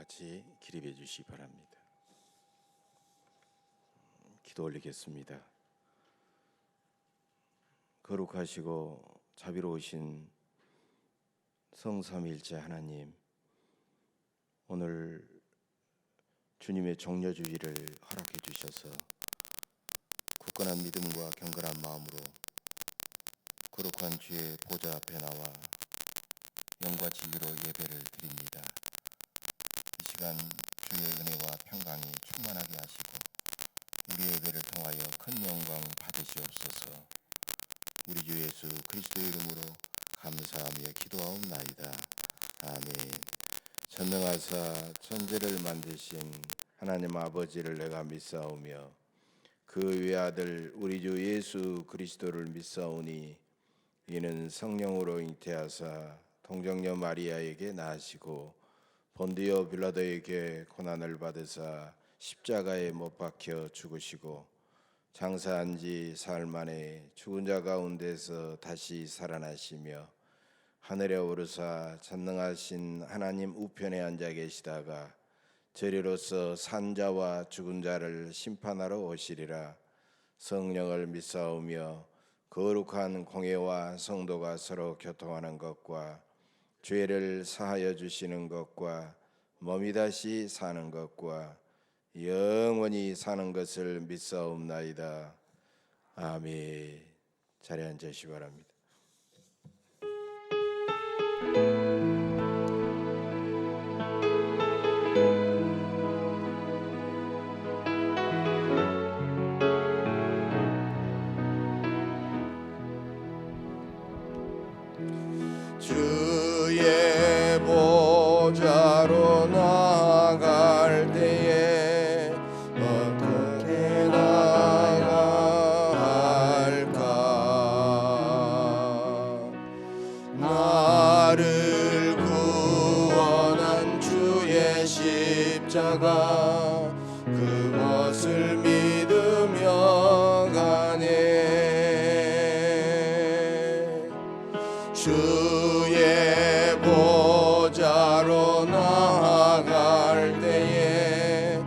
같이 기립해 주시기 바랍니다. 기도 올리겠습니다. 거룩하시고 자비로우신 성삼위일체 하나님, 오늘 주님의 종려주의를 허락해 주셔서 굳건한 믿음과 경건한 마음으로 거룩한 주의 보좌 앞에 나와 영과 진리로 예배를 드립니다. 이 시간 주의 은혜와 평강이 충만하게 하시고 우리의 예배를 통하여 큰 영광 받으시옵소서. 우리 주 예수 그리스도의 이름으로 감사하며 기도하옵나이다. 아멘. 전능하사 천지를 만드신 하나님 아버지를 내가 믿사오며 그 외아들 우리 주 예수 그리스도를 믿사오니 이는 성령으로 잉태하사 동정녀 마리아에게 나시고 본디오 빌라도에게 고난을 받으사 십자가에 못 박혀 죽으시고 장사한 지 사흘 만에 죽은 자 가운데서 다시 살아나시며 하늘에 오르사 전능하신 하나님 우편에 앉아 계시다가 저리로서 산 자와 죽은 자를 심판하러 오시리라. 성령을 믿사오며 거룩한 공회와 성도가 서로 교통하는 것과 죄를 사하여 주시는 것과 몸이 다시 사는 것과 영원히 사는 것을 믿사옵나이다. 아멘. 자리에 앉으시기 바랍니다. 주의 보좌로 나아갈 때에 어떻게 나아가 할까? 나를 구원한 주의 십자가 그것을 믿으며 가네. 주의 보좌로 나아갈 때에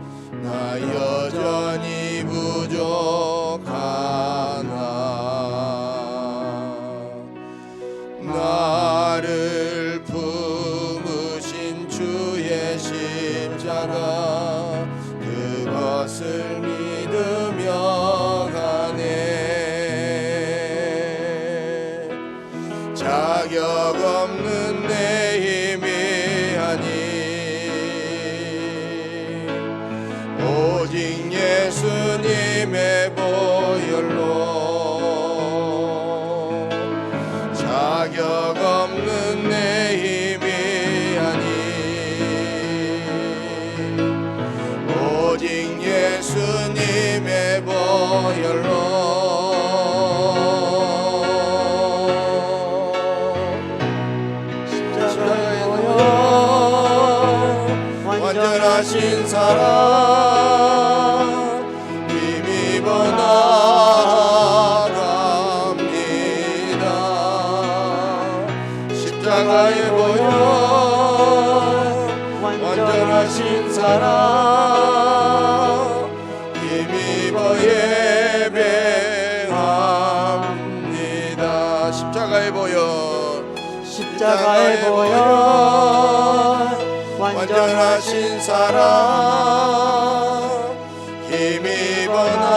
나 여전히 부족하나. 나를 품으신 주의 십자가 그것을 믿으며 가네. 자격 없는 내 힘이 아니 오직 예수님의 보혈로. 자격 없는 내 힘이 아니 오직 예수님의 보혈로. 완전하신 사랑 힘입어 나아갑니다. 십자가의 보혈 완전하신 사랑 힘입어 예배합니다. 십자가의 보혈 완전하신 사랑 힘입어 나아갑니다.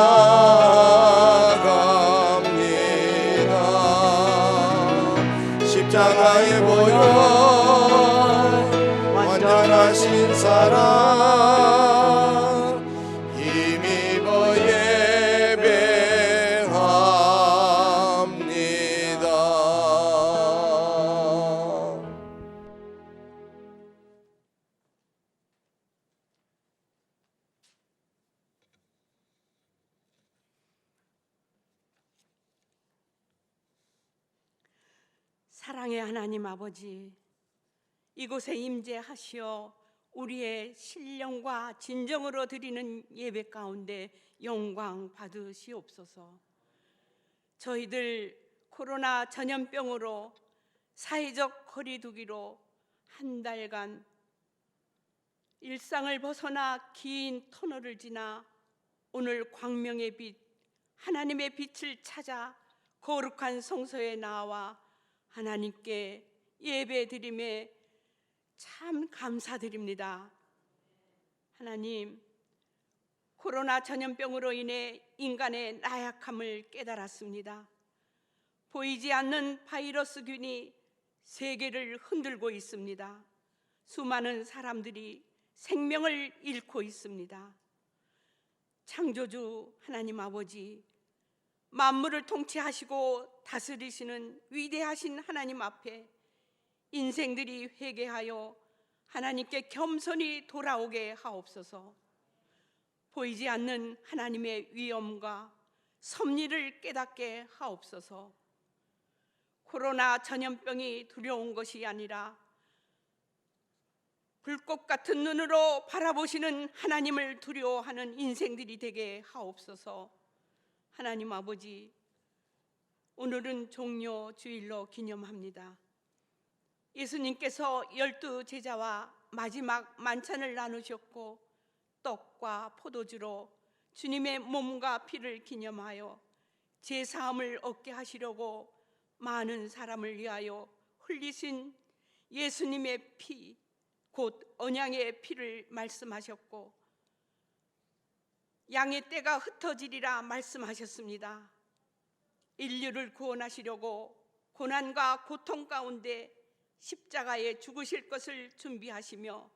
십자가의 보혈 완전하신 사랑 힘입어 예배합니다. 사랑의 하나님 아버지, 이곳에 임재하시어 우리의 신령과 진정으로 드리는 예배 가운데 영광 받으시옵소서. 저희들 코로나 전염병으로 사회적 거리두기로 한 달간 일상을 벗어나 긴 터널을 지나 오늘 광명의 빛, 하나님의 빛을 찾아 거룩한 성소에 나와 하나님께 예배드림에 참 감사드립니다. 하나님, 코로나 전염병으로 인해 인간의 나약함을 깨달았습니다. 보이지 않는 바이러스균이 세계를 흔들고 있습니다. 수많은 사람들이 생명을 잃고 있습니다. 창조주 하나님 아버지, 만물을 통치하시고 다스리시는 위대하신 하나님 앞에 인생들이 회개하여 하나님께 겸손히 돌아오게 하옵소서. 보이지 않는 하나님의 위엄과 섭리를 깨닫게 하옵소서. 코로나 전염병이 두려운 것이 아니라 불꽃 같은 눈으로 바라보시는 하나님을 두려워하는 인생들이 되게 하옵소서. 하나님 아버지, 오늘은 종려 주일로 기념합니다. 예수님께서 12 제자와 마지막 만찬을 나누셨고 떡과 포도주로 주님의 몸과 피를 기념하여 제사함을 얻게 하시려고 많은 사람을 위하여 흘리신 예수님의 피, 곧 언약의 피를 말씀하셨고 양의 떼가 흩어지리라 말씀하셨습니다. 인류를 구원하시려고 고난과 고통 가운데 십자가에 죽으실 것을 준비하시며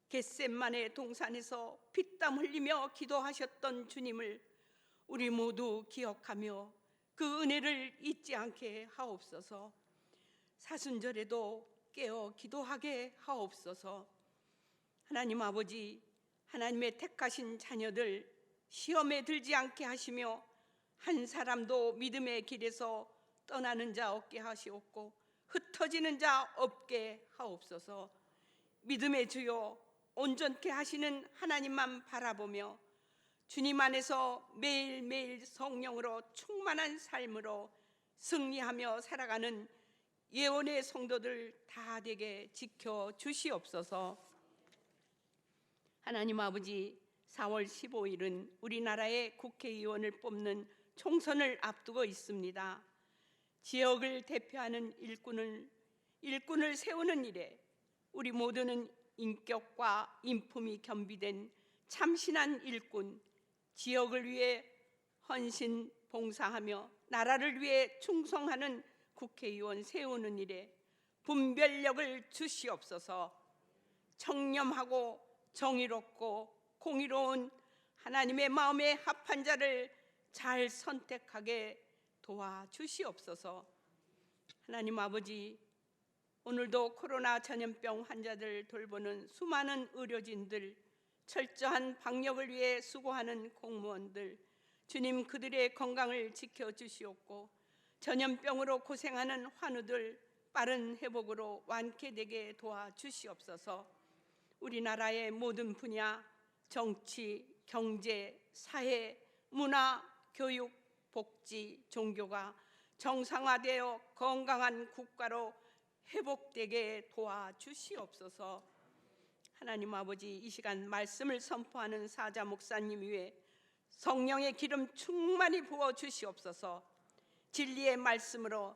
겟셋마네 동산에서 피땀 흘리며 기도하셨던 주님을 우리 모두 기억하며 그 은혜를 잊지 않게 하옵소서. 사순절에도 깨어 기도하게 하옵소서. 하나님 아버지, 하나님의 택하신 자녀들 시험에 들지 않게 하시며 한 사람도 믿음의 길에서 떠나는 자 없게 하시옵고 흩어지는 자 없게 하옵소서. 믿음의 주요 온전케 하시는 하나님만 바라보며 주님 안에서 매일매일 성령으로 충만한 삶으로 승리하며 살아가는 예언의 성도들 다 되게 지켜 주시옵소서. 하나님 아버지, 4월 15일은 우리나라의 국회의원을 뽑는 총선을 앞두고 있습니다. 지역을 대표하는 일꾼을 세우는 일에 우리 모두는 인격과 인품이 겸비된 참신한 일꾼, 지역을 위해 헌신 봉사하며 나라를 위해 충성하는 국회의원 세우는 일에 분별력을 주시옵소서. 청렴하고 정의롭고 공의로운 하나님의 마음에 합한 자를 잘 선택하게 도와주시옵소서. 하나님 아버지, 오늘도 코로나 전염병 환자들 돌보는 수많은 의료진들, 철저한 방역을 위해 수고하는 공무원들, 주님 그들의 건강을 지켜주시옵고 전염병으로 고생하는 환우들 빠른 회복으로 완쾌되게 도와주시옵소서. 우리나라의 모든 분야, 정치, 경제, 사회, 문화, 교육, 복지, 종교가 정상화되어 건강한 국가로 회복되게 도와주시옵소서. 하나님 아버지, 이 시간 말씀을 선포하는 사자 목사님 위에 성령의 기름 충만히 부어 주시옵소서. 진리의 말씀으로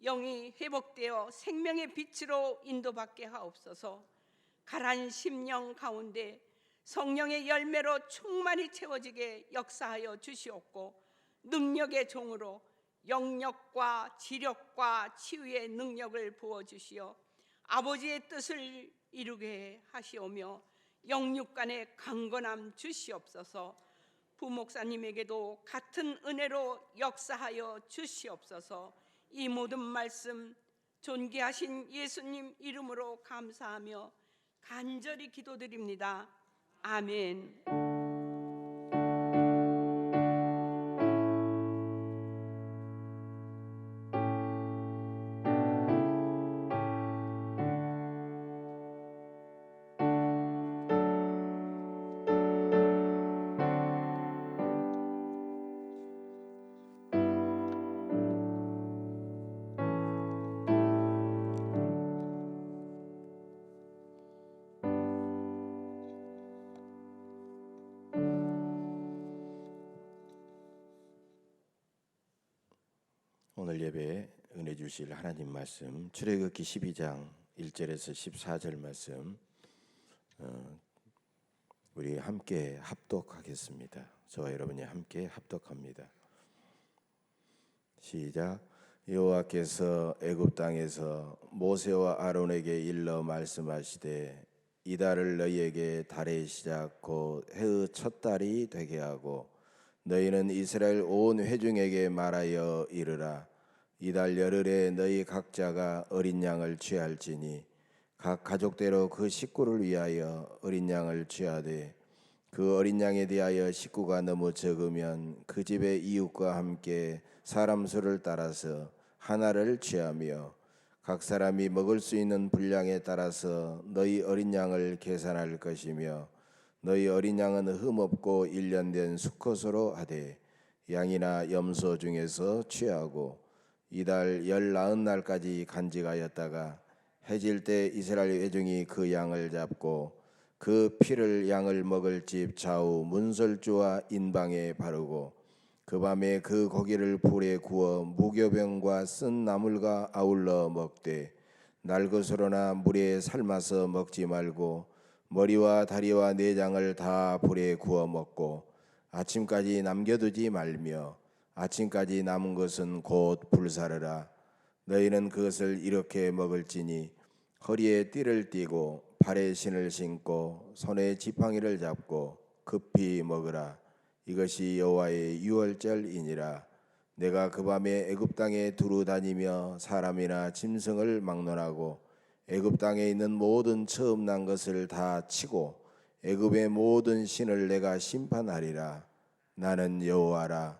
영이 회복되어 생명의 빛으로 인도받게 하옵소서. 가라앉은 심령 가운데 성령의 열매로 충만히 채워지게 역사하여 주시옵고 능력의 종으로 영력과 지력과 치유의 능력을 부어주시어 아버지의 뜻을 이루게 하시오며 영육간의 강건함 주시옵소서. 부목사님에게도 같은 은혜로 역사하여 주시옵소서. 이 모든 말씀 존귀하신 예수님 이름으로 감사하며 간절히 기도드립니다. 아멘. 오늘 예배에 은혜 주실 하나님 말씀 출애굽기 12장 1절에서 14절 말씀 우리 함께 합독하겠습니다. 저와 여러분이 함께 합독합니다. 시작. 여호와께서 애굽 땅에서 모세와 아론에게 일러 말씀하시되 이 달을 너희에게 달의 시작 곧 해의 첫 달이 되게 하고 너희는 이스라엘 온 회중에게 말하여 이르라. 이달 열흘에 너희 각자가 어린 양을 취할지니 각 가족대로 그 식구를 위하여 어린 양을 취하되 그 어린 양에 대하여 식구가 너무 적으면 그 집의 이웃과 함께 사람 수를 따라서 하나를 취하며 각 사람이 먹을 수 있는 분량에 따라서 너희 어린 양을 계산할 것이며 너희 어린 양은 흠없고 일련된 수컷으로 하되 양이나 염소 중에서 취하고 이달 19날까지 간직하였다가 해질 때 이스라엘 회중이 그 양을 잡고 그 피를 양을 먹을 집 좌우 문설주와 인방에 바르고 그 밤에 그 고기를 불에 구워 무교병과 쓴 나물과 아울러 먹되 날 것으로나 물에 삶아서 먹지 말고 머리와 다리와 내장을 다 불에 구워 먹고 아침까지 남겨두지 말며 아침까지 남은 것은 곧 불사르라. 너희는 그것을 이렇게 먹을지니 허리에 띠를 띠고 발에 신을 신고 손에 지팡이를 잡고 급히 먹으라. 이것이 여호와의 유월절이니라. 내가 그 밤에 애굽 땅에 두루 다니며 사람이나 짐승을 막론하고 애굽 땅에 있는 모든 처음 난 것을 다 치고 애굽의 모든 신을 내가 심판하리라. 나는 여호와라.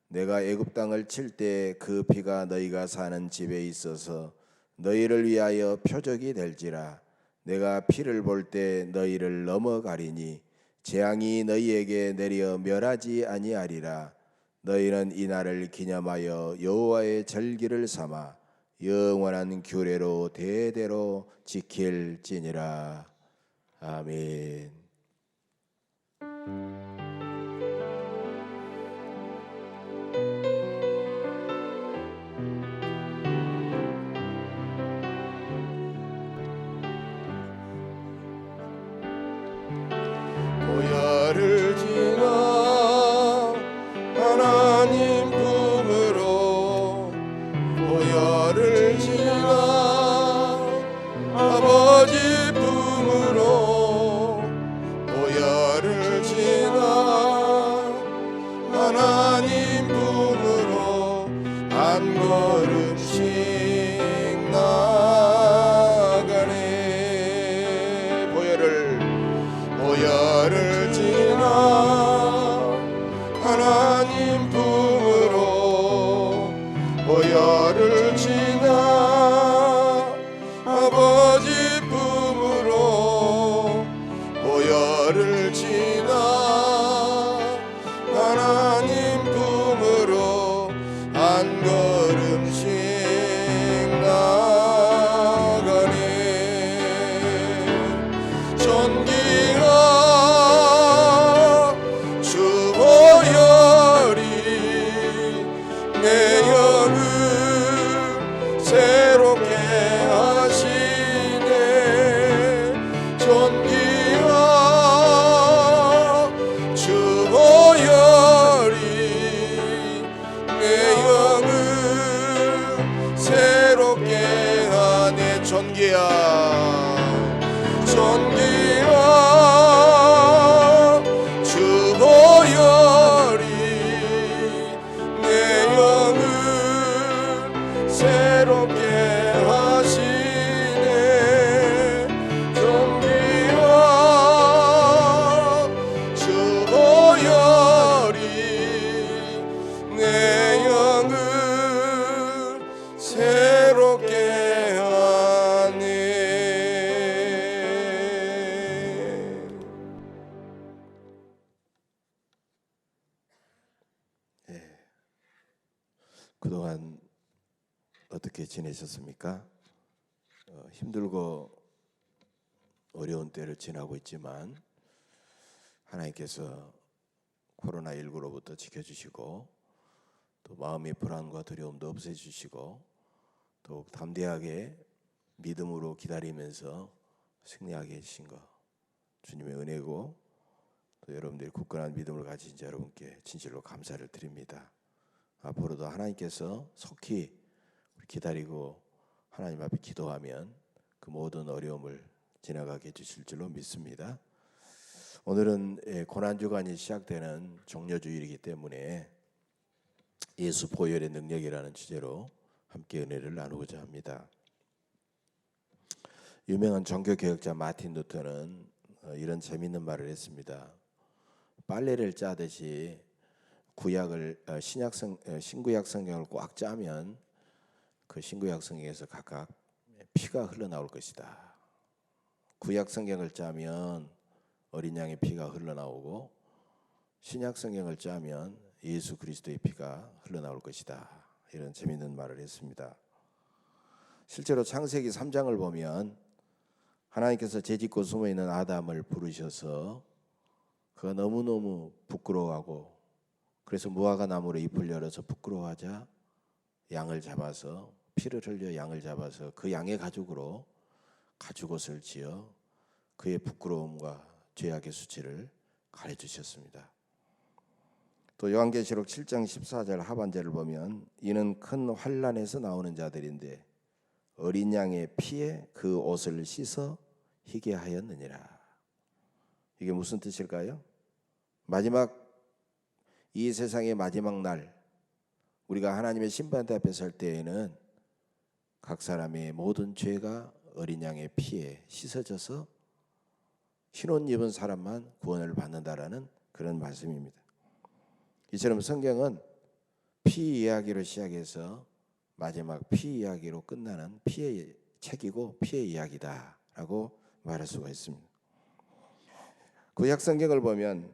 내가 애굽 땅을 칠 때 그 피가 너희가 사는 집에 있어서 너희를 위하여 표적이 될지라. 내가 피를 볼 때 너희를 넘어가리니 재앙이 너희에게 내려 멸하지 아니하리라. 너희는 이 날을 기념하여 여호와의 절기를 삼아 영원한 규례로 대대로 지킬지니라. 아멘. 보혈을 지나 하나님 품으로 보혈을 지나 아버지 품으로 보혈을 지나 하나님 품으로 한 걸음씩 나가네. 보혈을 지나 하나님 품으로 보혈을 지나 아버지 품으로 보혈을 지나 하나님 품으로 한 걸음씩 나가네. 전기가 주 보혈이 내 영을 새롭게 하시네. 전기가 주 보혈이 내 영을 새롭게 하네. 전기야 주 보혈이 내 영을 새롭게 하시네. 전기와 주 보혈이 내 영을 새롭게 하네. 그동안 어떻게 지내셨습니까? 힘들고 어려운 때를 지나고 있지만 하나님께서 코로나19로부터 지켜주시고 또 마음의 불안과 두려움도 없애주시고 더욱 담대하게 믿음으로 기다리면서 승리하게 해주신 것 주님의 은혜고, 또 여러분들이 굳건한 믿음을 가진 자 여러분께 진실로 감사를 드립니다. 앞으로도 하나님께서 속히 기다리고 하나님 앞에 기도하면 그 모든 어려움을 지나가게 해주실 줄로 믿습니다. 오늘은 고난주간이 시작되는 종려주일이기 때문에 예수 보혈의 능력이라는 주제로 함께 은혜를 나누고자 합니다. 유명한 종교개혁자 마틴 루터는 이런 재미있는 말을 했습니다. 빨래를 짜듯이 신구약 성경을 꽉 짜면 그 신구약 성경에서 각각 피가 흘러나올 것이다. 구약 성경을 짜면 어린 양의 피가 흘러나오고, 신약 성경을 짜면 예수 그리스도의 피가 흘러나올 것이다. 이런 재미있는 말을 했습니다. 실제로 창세기 3장을 보면 하나님께서 죄짓고 숨어있는 아담을 부르셔서 그가 너무너무 부끄러워하고, 그래서 무화과 나무로 잎을 열어서 부끄러워하자 양을 잡아서 피를 흘려 양을 잡아서 그 양의 가죽으로 가죽옷을 지어 그의 부끄러움과 죄악의 수치를 가려주셨습니다. 또 요한계시록 7장 14절 하반절을 보면 이는 큰 환난에서 나오는 자들인데 어린 양의 피에 그 옷을 씻어 희게 하였느니라. 이게 무슨 뜻일까요? 이 세상의 마지막 날, 우리가 하나님의 심판대 앞에 설 때에는 각 사람의 모든 죄가 어린 양의 피에 씻어져서 흰옷 입은 사람만 구원을 받는다라는 그런 말씀입니다. 이처럼 성경은 피 이야기로 시작해서 마지막 피 이야기로 끝나는 피의 책이고 피의 이야기다라고 말할 수가 있습니다. 구약 성경을 보면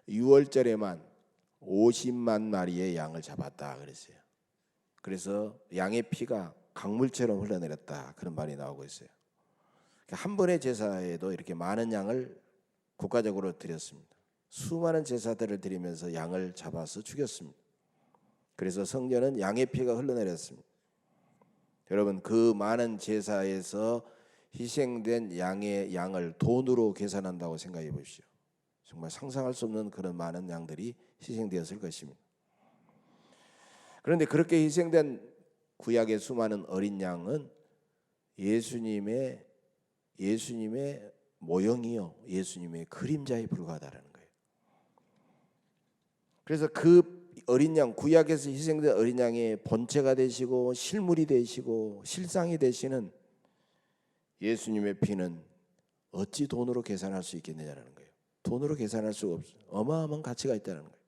6월절에만 50만 마리의 양을 잡았다 그랬어요. 그래서 양의 피가 강물처럼 흘러내렸다, 그런 말이 나오고 있어요. 한 번의 제사에도 이렇게 많은 양을 국가적으로 드렸습니다. 수많은 제사들을 드리면서 양을 잡아서 죽였습니다. 그래서 성전은 양의 피가 흘러내렸습니다. 여러분, 그 많은 제사에서 희생된 양을 돈으로 계산한다고 생각해 보십시오. 정말 상상할 수 없는 그런 많은 양들이 희생되었을 것입니다. 그런데 그렇게 희생된 구약의 수많은 어린 양은 예수님의 모형이요, 예수님의 그림자에 불과하다는 거예요. 그래서 그 어린 양, 구약에서 희생된 어린 양의 본체가 되시고 실물이 되시고 실상이 되시는 예수님의 피는 어찌 돈으로 계산할 수 있겠느냐는 거예요. 돈으로 계산할 수가 없어요. 어마어마한 가치가 있다는 거예요.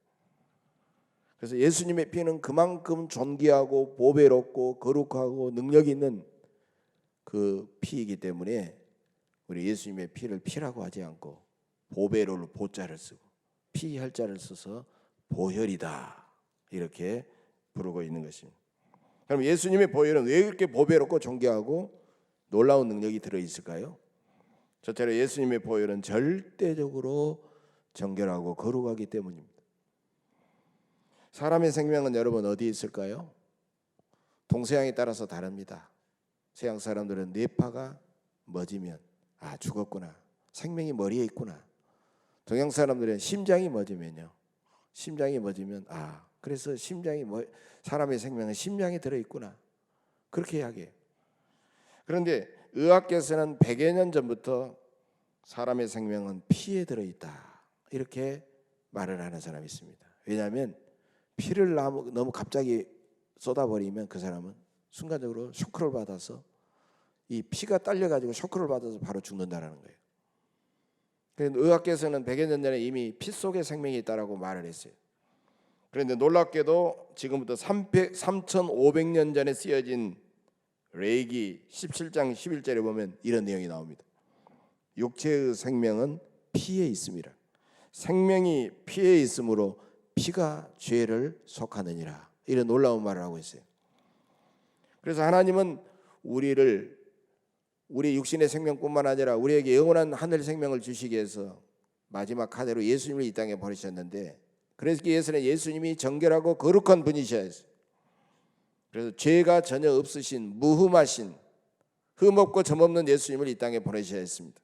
그래서 예수님의 피는 그만큼 존귀하고 보배롭고 거룩하고 능력 있는 그 피이기 때문에 우리 예수님의 피를 피라고 하지 않고 보배로 보자를 쓰고 피 혈자를 써서 보혈이다 이렇게 부르고 있는 것입니다. 그럼 예수님의 보혈은 왜 이렇게 보배롭고 존귀하고 놀라운 능력이 들어있을까요? 첫째로 예수님의 보혈은 절대적으로 정결하고 거룩하기 때문입니다. 사람의 생명은 여러분 어디에 있을까요? 동서양에 따라서 다릅니다. 서양 사람들은 뇌파가 멎으면 죽었구나, 생명이 머리에 있구나. 동양 사람들은 심장이 멎으면요, 그래서 사람의 생명은 심장에 들어있구나, 그렇게 이야기해요. 그런데 의학계에서는 100여 년 전부터 사람의 생명은 피에 들어있다 이렇게 말을 하는 사람이 있습니다. 왜냐하면 피를 너무 갑자기 쏟아버리면 그 사람은 순간적으로 쇼크를 받아서 이 피가 딸려가지고 쇼크를 받아서 바로 죽는다는 거예요. 그런데 의학계에서는 100여 년 전에 이미 피 속에 생명이 있다라고 말을 했어요. 그런데 놀랍게도 지금부터 3,500년 전에 쓰여진 레위기 17장 11절에 보면 이런 내용이 나옵니다. 육체의 생명은 피에 있습니다. 생명이 피에 있으므로 피가 죄를 속하느니라. 이런 놀라운 말을 하고 있어요. 그래서 하나님은 우리의 육신의 생명뿐만 아니라 우리에게 영원한 하늘 생명을 주시기 위해서 마지막 카드로 예수님을 이 땅에 보내셨는데, 그래서 위해서는 예수님이 정결하고 거룩한 분이셔야 했어요. 그래서 죄가 전혀 없으신 무흠하신 흠없고 점없는 예수님을 이 땅에 보내셔야 했습니다.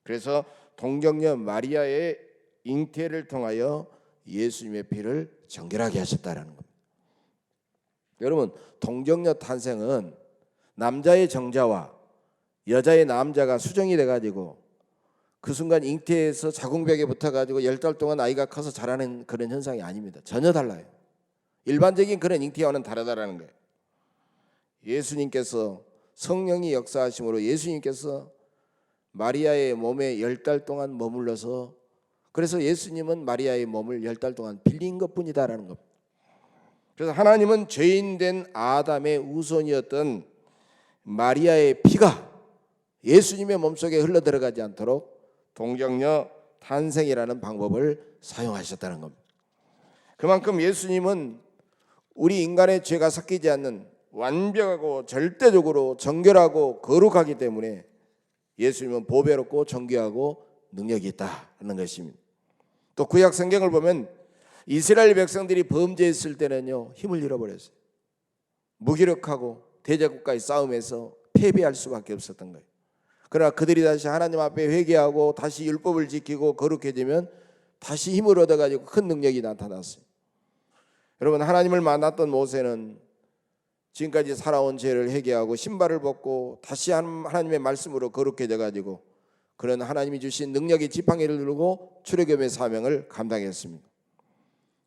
그래서 동정녀 마리아의 잉태를 통하여 예수님의 피를 정결하게 하셨다라는 겁니다. 여러분, 동정녀 탄생은 남자의 정자와 여자의 남자가 수정이 돼가지고 그 순간 잉태에서 자궁벽에 붙어가지고 10달 동안 아이가 커서 자라는 그런 현상이 아닙니다. 전혀 달라요. 일반적인 그런 잉태와는 다르다라는 거예요. 예수님께서 성령이 역사하심으로 예수님께서 마리아의 몸에 10달 동안 머물러서, 그래서 예수님은 마리아의 몸을 10달 동안 빌린 것뿐이다라는 겁니다. 그래서 하나님은 죄인된 아담의 우선이었던 마리아의 피가 예수님의 몸속에 흘러들어가지 않도록 동정녀 탄생이라는 방법을 사용하셨다는 겁니다. 그만큼 예수님은 우리 인간의 죄가 섞이지 않는 완벽하고 절대적으로 정결하고 거룩하기 때문에 예수님은 보배롭고 정교하고 능력이 있다는 것입니다. 또 구약 성경을 보면 이스라엘 백성들이 범죄했을 때는요, 힘을 잃어버렸어요. 무기력하고 대제국과의 싸움에서 패배할 수밖에 없었던 거예요. 그러나 그들이 다시 하나님 앞에 회개하고 다시 율법을 지키고 거룩해지면 다시 힘을 얻어가지고 큰 능력이 나타났어요. 여러분, 하나님을 만났던 모세는 지금까지 살아온 죄를 회개하고 신발을 벗고 다시 하나님의 말씀으로 거룩해져 가지고 그런 하나님이 주신 능력의 지팡이를 들고 출애굽의 사명을 감당했습니다.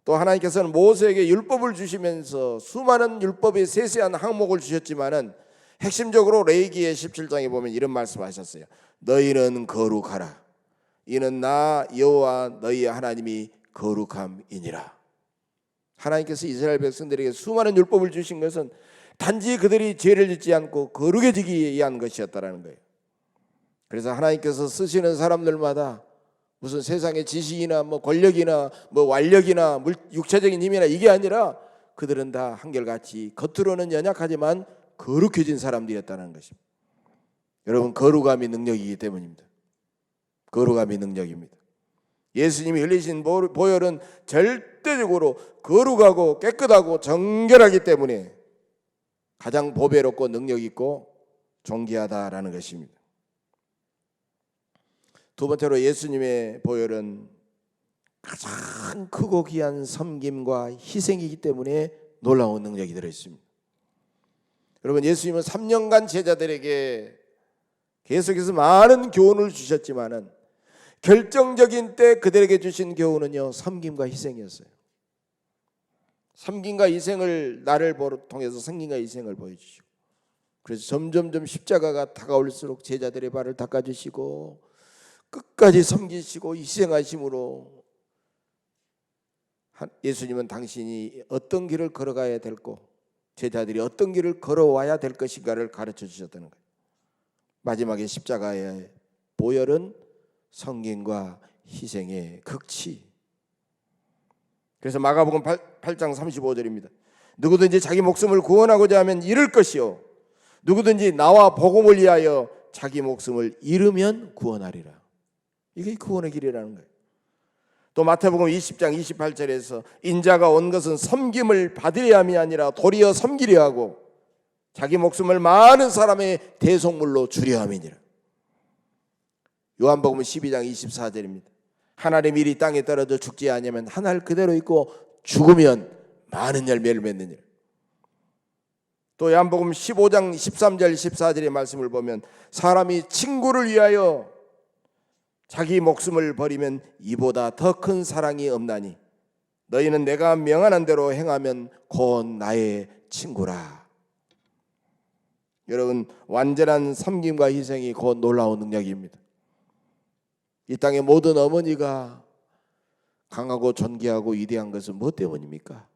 또 하나님께서는 모세에게 율법을 주시면서 수많은 율법의 세세한 항목을 주셨지만은 핵심적으로 레위기의 17장에 보면 이런 말씀하셨어요. 너희는 거룩하라. 이는 나 여호와 너희의 하나님이 거룩함이니라. 하나님께서 이스라엘 백성들에게 수많은 율법을 주신 것은 단지 그들이 죄를 짓지 않고 거룩해지기 위한 것이었다라는 거예요. 그래서 하나님께서 쓰시는 사람들마다 무슨 세상의 지식이나 뭐 권력이나 뭐 완력이나 육체적인 힘이나 이게 아니라 그들은 다 한결같이 겉으로는 연약하지만 거룩해진 사람들이었다는 것입니다. 여러분, 거룩함이 능력이기 때문입니다. 거룩함이 능력입니다. 예수님이 흘리신 보혈은 절대적으로 거룩하고 깨끗하고 정결하기 때문에 가장 보배롭고 능력 있고 존귀하다라는 것입니다. 두 번째로 예수님의 보혈은 가장 크고 귀한 섬김과 희생이기 때문에 놀라운 능력이 들어있습니다. 여러분, 예수님은 3년간 제자들에게 계속해서 많은 교훈을 주셨지만은 결정적인 때 그들에게 주신 교훈은요, 섬김과 희생이었어요. 섬김과 희생을, 나를 통해서 섬김과 희생을 보여주시고, 그래서 점점점 십자가가 다가올수록 제자들의 발을 닦아주시고 끝까지 섬기시고 희생하심으로 예수님은 당신이 어떤 길을 걸어가야 될고 제자들이 어떤 길을 걸어와야 될 것인가를 가르쳐 주셨다는 거예요. 마지막에 십자가의 보혈은 섬김과 희생의 극치. 그래서 마가복음 8장 35절입니다. 누구든지 자기 목숨을 구원하고자 하면 잃을 것이요 누구든지 나와 복음을 위하여 자기 목숨을 잃으면 구원하리라. 이게 구원의 길이라는 거예요. 또 마태복음 20장 28절에서 인자가 온 것은 섬김을 받으려 함이 아니라 도리어 섬기려 하고 자기 목숨을 많은 사람의 대속물로 주려 함이니라. 요한복음 12장 24절입니다. 한 알의 밀이 땅에 떨어져 죽지 아니하면 한 알 그대로 있고 죽으면 많은 열매를 맺느니라. 또 요한복음 15장 13절 14절의 말씀을 보면 사람이 친구를 위하여 자기 목숨을 버리면 이보다 더 큰 사랑이 없나니 너희는 내가 명하는 대로 행하면 곧 나의 친구라. 여러분, 완전한 섬김과 희생이 곧 놀라운 능력입니다. 이 땅의 모든 어머니가 강하고 존귀하고 위대한 것은 무엇 때문입니까?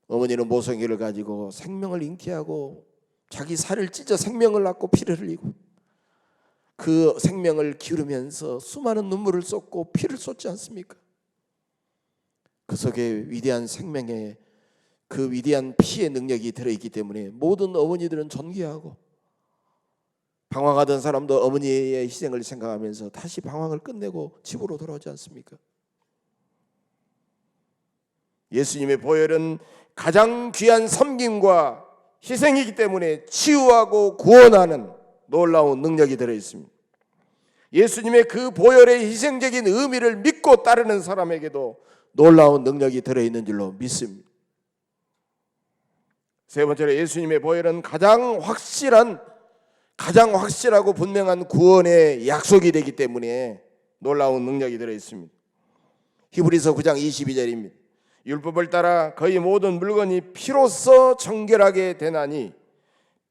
어머니는 모성애를 가지고 생명을 잉태하고 자기 살을 찢어 생명을 낳고 피를 흘리고 그 생명을 기르면서 수많은 눈물을 쏟고 피를 쏟지 않습니까? 그 속에 위대한 생명의 그 위대한 피의 능력이 들어있기 때문에 모든 어머니들은 존귀하고 방황하던 사람도 어머니의 희생을 생각하면서 다시 방황을 끝내고 집으로 돌아오지 않습니까? 예수님의 보혈은 가장 귀한 섬김과 희생이기 때문에 치유하고 구원하는 놀라운 능력이 들어있습니다. 예수님의 그 보혈의 희생적인 의미를 믿고 따르는 사람에게도 놀라운 능력이 들어있는 줄로 믿습니다. 세 번째로 예수님의 보혈은 가장 확실하고 분명한 구원의 약속이 되기 때문에 놀라운 능력이 들어있습니다. 히브리서 9장 22절입니다. 율법을 따라 거의 모든 물건이 피로써 정결하게 되나니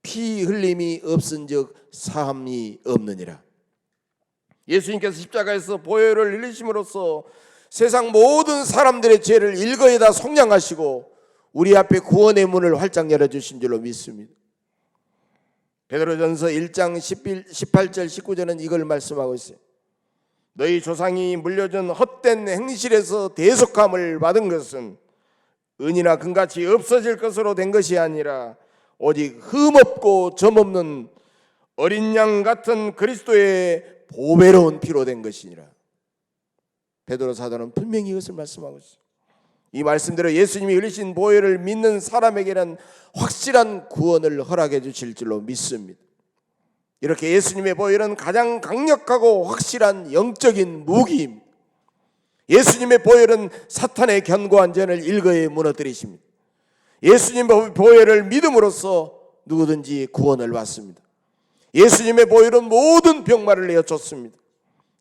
피 흘림이 없은즉 사함이 없느니라. 예수님께서 십자가에서 보혈을 흘리심으로써 세상 모든 사람들의 죄를 일거에 다 속량하시고 우리 앞에 구원의 문을 활짝 열어주신 줄로 믿습니다. 베드로전서 1장 18절 19절은 이걸 말씀하고 있어요. 너희 조상이 물려준 헛된 행실에서 대속함을 받은 것은 은이나 금같이 없어질 것으로 된 것이 아니라 오직 흠없고 점없는 어린 양 같은 그리스도의 보배로운 피로 된 것이니라. 베드로 사도는 분명히 이것을 말씀하고 있어요. 이 말씀대로 예수님이 흘리신 보혈을 믿는 사람에게는 확실한 구원을 허락해 주실 줄로 믿습니다. 이렇게 예수님의 보혈은 가장 강력하고 확실한 영적인 무기입니다. 예수님의 보혈은 사탄의 견고한 전을 일거에 무너뜨리십니다. 예수님의 보혈을 믿음으로써 누구든지 구원을 받습니다. 예수님의 보혈은 모든 병마를 내어 쫓습니다.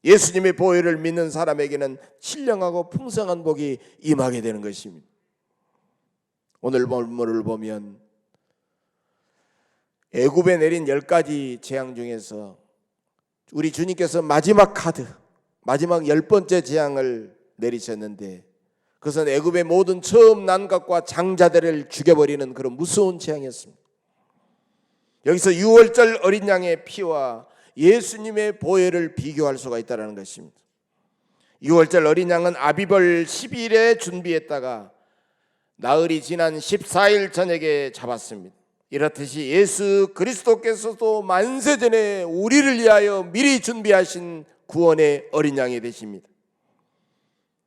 예수님의 보혈을 믿는 사람에게는 신령하고 풍성한 복이 임하게 되는 것입니다. 오늘 본문을 보면 애굽에 내린 10가지 재앙 중에서 우리 주님께서 마지막 10번째 재앙을 내리셨는데 그것은 애굽의 모든 처음 난각과 장자들을 죽여버리는 그런 무서운 재앙이었습니다. 여기서 유월절 어린 양의 피와 예수님의 보혈을 비교할 수가 있다는 것입니다. 유월절 어린 양은 아비벌 10일에 준비했다가 나흘이 지난 14일 저녁에 잡았습니다. 이렇듯이 예수 그리스도께서도 만세전에 우리를 위하여 미리 준비하신 구원의 어린 양이 되십니다.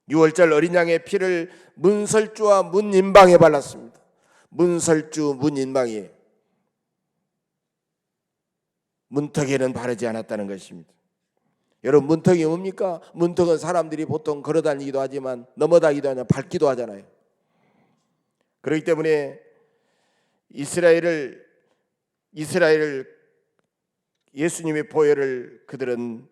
유월절 어린 양의 피를 문설주와 문인방에 발랐습니다. 문설주, 문인방이에요. 문턱에는 바르지 않았다는 것입니다. 여러분, 문턱이 뭡니까? 문턱은 사람들이 보통 걸어다니기도 하지만 넘어다니기도 하냐 밟기도 하잖아요. 그렇기 때문에 이스라엘을 예수님의 보혈을 그들은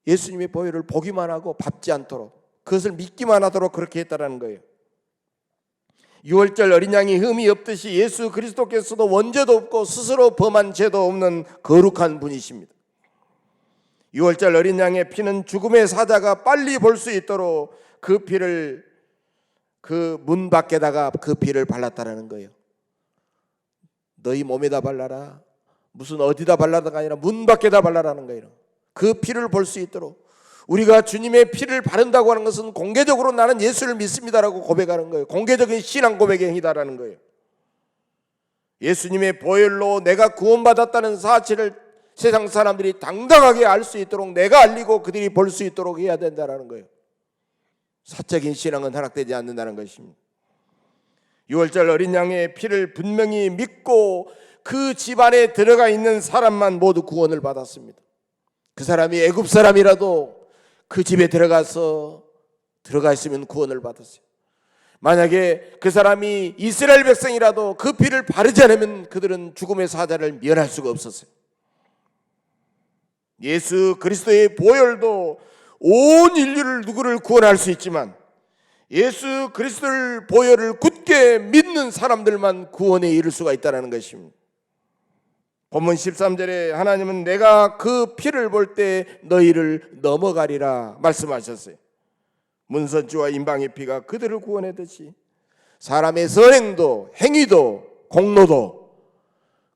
예수님의 보혈을 보기만 하고 밟지 않도록 그것을 믿기만 하도록 그렇게 했다라는 거예요. 유월절 어린 양이 흠이 없듯이 예수 그리스도께서도 원죄도 없고 스스로 범한 죄도 없는 거룩한 분이십니다. 유월절 어린 양의 피는 죽음의 사자가 빨리 볼 수 있도록 그 피를 그 문 밖에다가 그 피를 발랐다라는 거예요. 너희 몸에다 발라라. 무슨 어디다 발라다가 아니라 문 밖에다 발라라는 거예요. 그 피를 볼 수 있도록. 우리가 주님의 피를 바른다고 하는 것은 공개적으로 나는 예수를 믿습니다라고 고백하는 거예요. 공개적인 신앙 고백의 행위다라는 거예요. 예수님의 보혈로 내가 구원받았다는 사실을 세상 사람들이 당당하게 알 수 있도록 내가 알리고 그들이 볼 수 있도록 해야 된다는 거예요. 사적인 신앙은 허락되지 않는다는 것입니다. 유월절 어린 양의 피를 분명히 믿고 그 집안에 들어가 있는 사람만 모두 구원을 받았습니다. 그 사람이 애굽 사람이라도 그 집에 들어가 있으면 구원을 받았어요. 만약에 그 사람이 이스라엘 백성이라도 그 피를 바르지 않으면 그들은 죽음의 사자를 면할 수가 없었어요. 예수 그리스도의 보혈도 온 인류를 누구를 구원할 수 있지만 예수 그리스도의 보혈을 굳게 믿는 사람들만 구원에 이를 수가 있다는 것입니다. 본문 13절에 하나님은 내가 그 피를 볼 때 너희를 넘어가리라 말씀하셨어요. 문선주와 인방의 피가 그들을 구원했듯이 사람의 선행도 행위도 공로도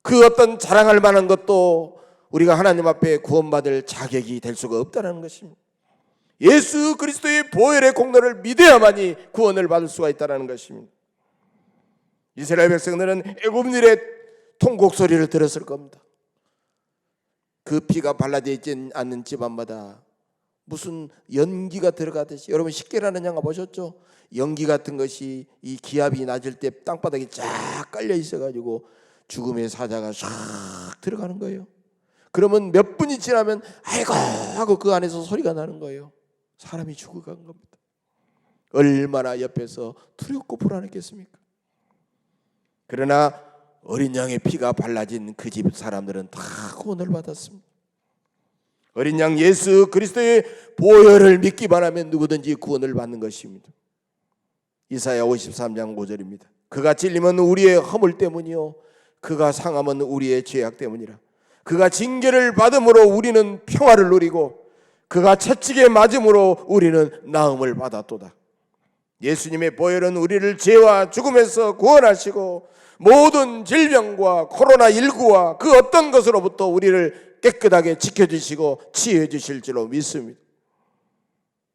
그 어떤 자랑할 만한 것도 우리가 하나님 앞에 구원받을 자격이 될 수가 없다는 것입니다. 예수 그리스도의 보혈의 공로를 믿어야만이 구원을 받을 수가 있다는 것입니다. 이스라엘 백성들은 애굽일의 통곡 소리를 들었을 겁니다. 그 피가 발라져 있지 않는 집안마다 무슨 연기가 들어가듯이, 여러분 식계라는 영화 보셨죠? 연기 같은 것이 이 기압이 낮을 때 땅바닥에 쫙 깔려 있어가지고 죽음의 사자가 샥 들어가는 거예요. 그러면 몇 분이 지나면 아이고 하고 그 안에서 소리가 나는 거예요. 사람이 죽어간 겁니다. 얼마나 옆에서 두렵고 불안했겠습니까? 그러나 어린 양의 피가 발라진 그 집 사람들은 다 구원을 받았습니다. 어린 양 예수 그리스도의 보혈을 믿기만 하면 누구든지 구원을 받는 것입니다. 이사야 53장 5절입니다. 그가 찔림은 우리의 허물 때문이요 그가 상함은 우리의 죄악 때문이라. 그가 징계를 받음으로 우리는 평화를 누리고 그가 채찍에 맞음으로 우리는 나음을 받았도다. 예수님의 보혈은 우리를 죄와 죽음에서 구원하시고 모든 질병과 코로나19와 그 어떤 것으로부터 우리를 깨끗하게 지켜주시고 치유해 주실 줄로 믿습니다.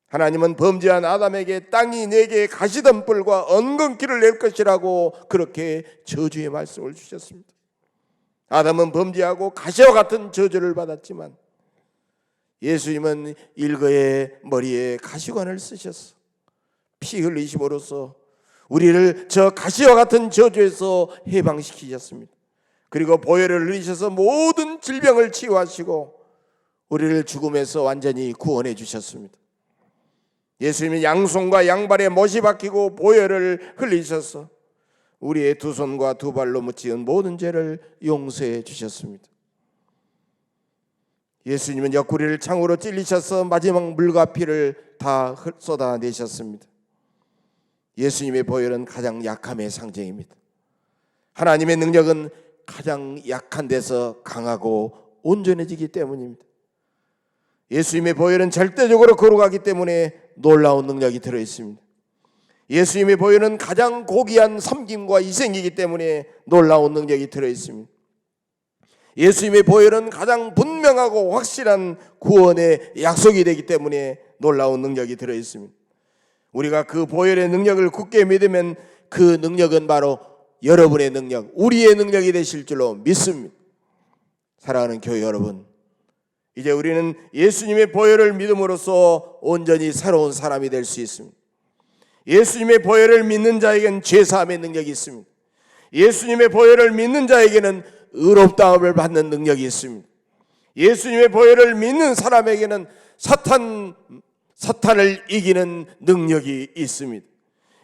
하나님은 범죄한 아담에게 땅이 내게 가시덤불과 엉겅퀴를 낼 것이라고 그렇게 저주의 말씀을 주셨습니다. 아담은 범죄하고 가시와 같은 저주를 받았지만 예수님은 일거의 머리에 가시관을 쓰셨어. 피 흘리심으로써 우리를 저 가시와 같은 저주에서 해방시키셨습니다. 그리고 보혈을 흘리셔서 모든 질병을 치유하시고 우리를 죽음에서 완전히 구원해 주셨습니다. 예수님은 양손과 양발에 못이 박히고 보혈을 흘리셔서 우리의 두 손과 두 발로 묻힌 모든 죄를 용서해 주셨습니다. 예수님은 옆구리를 창으로 찔리셔서 마지막 물과 피를 다 쏟아내셨습니다. 예수님의 보혈은 가장 약함의 상징입니다. 하나님의 능력은 가장 약한 데서 강하고 온전해지기 때문입니다. 예수님의 보혈은 절대적으로 거룩하기 때문에 놀라운 능력이 들어있습니다. 예수님의 보혈은 가장 고귀한 섬김과 희생이기 때문에 놀라운 능력이 들어있습니다. 예수님의 보혈은 가장 분명하고 확실한 구원의 약속이 되기 때문에 놀라운 능력이 들어있습니다. 우리가 그 보혈의 능력을 굳게 믿으면 그 능력은 바로 여러분의 능력, 우리의 능력이 되실 줄로 믿습니다. 사랑하는 교회 여러분, 이제 우리는 예수님의 보혈을 믿음으로써 온전히 새로운 사람이 될 수 있습니다. 예수님의 보혈을 믿는 자에게는 죄사함의 능력이 있습니다. 예수님의 보혈을 믿는 자에게는 의롭다함을 받는 능력이 있습니다. 예수님의 보혈을 믿는 사람에게는 사탄을 이기는 능력이 있습니다.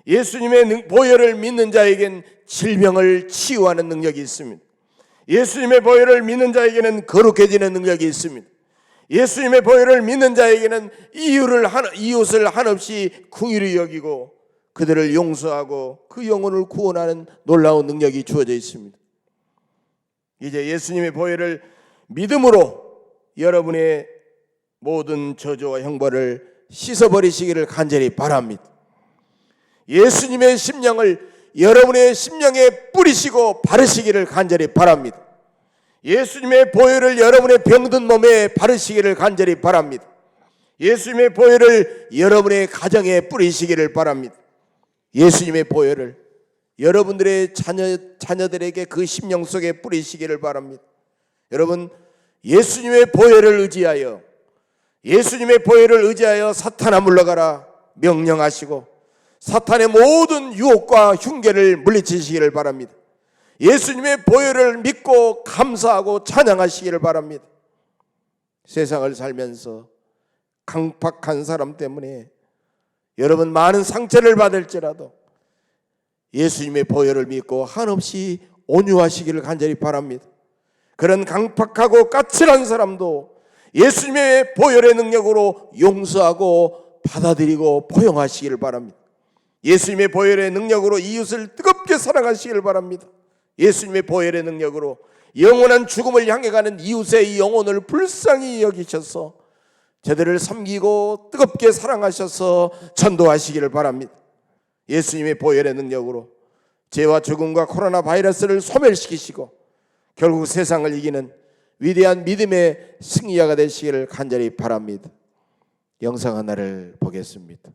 예수님의 보혈을 믿는 자에게는 질병을 치유하는 능력이 있습니다. 예수님의 보혈을 믿는 자에게는 거룩해지는 능력이 있습니다. 예수님의 보혈을 믿는 자에게는 이웃을 한없이 긍휼히 여기고 그들을 용서하고 그 영혼을 구원하는 놀라운 능력이 주어져 있습니다. 이제 예수님의 보혈을 믿음으로 여러분의 모든 저주와 형벌을 씻어버리시기를 간절히 바랍니다. 예수님의 심령을 여러분의 심령에 뿌리시고 바르시기를 간절히 바랍니다. 예수님의 보혈을 여러분의 병든 몸에 바르시기를 간절히 바랍니다. 예수님의 보혈을 여러분의 가정에 뿌리시기를 바랍니다. 예수님의 보혈을 여러분들의 자녀들에게 그 심령 속에 뿌리시기를 바랍니다. 여러분, 예수님의 보혈을 의지하여 사탄아 물러가라 명령하시고 사탄의 모든 유혹과 흉계를 물리치시기를 바랍니다. 예수님의 보혈을 믿고 감사하고 찬양하시기를 바랍니다. 세상을 살면서 강팍한 사람 때문에 여러분 많은 상처를 받을지라도 예수님의 보혈을 믿고 한없이 온유하시기를 간절히 바랍니다. 그런 강팍하고 까칠한 사람도 예수님의 보혈의 능력으로 용서하고 받아들이고 포용하시기를 바랍니다. 예수님의 보혈의 능력으로 이웃을 뜨겁게 사랑하시기를 바랍니다. 예수님의 보혈의 능력으로 영원한 죽음을 향해 가는 이웃의 영혼을 불쌍히 여기셔서 저들을 섬기고 뜨겁게 사랑하셔서 전도하시기를 바랍니다. 예수님의 보혈의 능력으로 죄와 죽음과 코로나 바이러스를 소멸시키시고 결국 세상을 이기는 위대한 믿음의 승리자가 되시기를 간절히 바랍니다. 영상 하나를 보겠습니다.